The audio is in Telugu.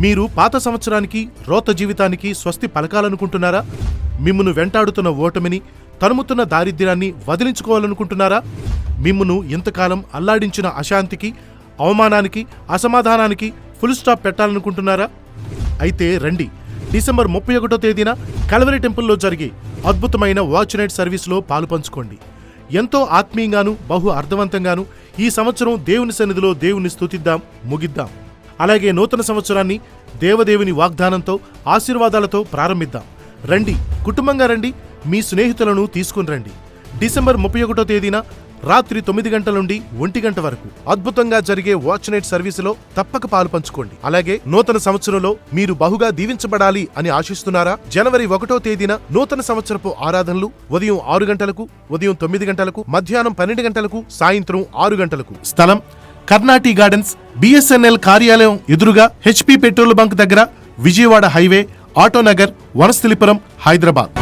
మీరు పాత సంవత్సరానికి రోత జీవితానికి స్వస్తి పలకాలనుకుంటున్నారా? మిమ్మును వెంటాడుతున్న ఓటమిని, తరుముతున్న దారిద్ర్యాన్ని వదిలించుకోవాలనుకుంటున్నారా? మిమ్మును ఇంతకాలం అల్లాడించిన అశాంతికి, అవమానానికి, అసమాధానానికి ఫుల్ స్టాప్ పెట్టాలనుకుంటున్నారా? అయితే రండి, డిసెంబర్ 31వ తేదీన కల్వరి టెంపుల్లో జరిగే అద్భుతమైన వాచ్ నైట్ సర్వీస్లో పాలుపంచుకోండి. ఎంతో ఆత్మీయంగాను, బహు అర్థవంతంగాను ఈ సంవత్సరం దేవుని సన్నిధిలో దేవుని స్తుతిద్దాం, ముగిద్దాం. అలాగే నూతన సంవత్సరాన్ని దేవదేవుని వాగ్దానంతో, ఆశీర్వాదాలతో ప్రారంభిద్దాం. రండి, కుటుంబంగా రండి, మీ స్నేహితులను తీసుకుని రండి. డిసెంబర్ 31వ తేదీన రాత్రి 9 గంటల నుండి 1 గంట వరకు అద్భుతంగా జరిగే వాచ్ నైట్ సర్వీసులో తప్పక పాలు పంచుకోండి. అలాగే నూతన సంవత్సరంలో మీరు బహుగా దీవించబడాలి అని ఆశిస్తున్నారా? జనవరి 1వ తేదీన నూతన సంవత్సరపు ఆరాధనలు ఉదయం 6 గంటలకు, ఉదయం 9 గంటలకు, మధ్యాహ్నం 12 గంటలకు, సాయంత్రం 6 గంటలకు. స్థలం కర్ణాటి గార్డెన్స్, BSNL కార్యాలయం ఎదురుగా, HP పెట్రోల్ బంక్ దగ్గర, విజయవాడ హైవే, ఆటోనగర్, వనస్థలిపురం, హైదరాబాద్.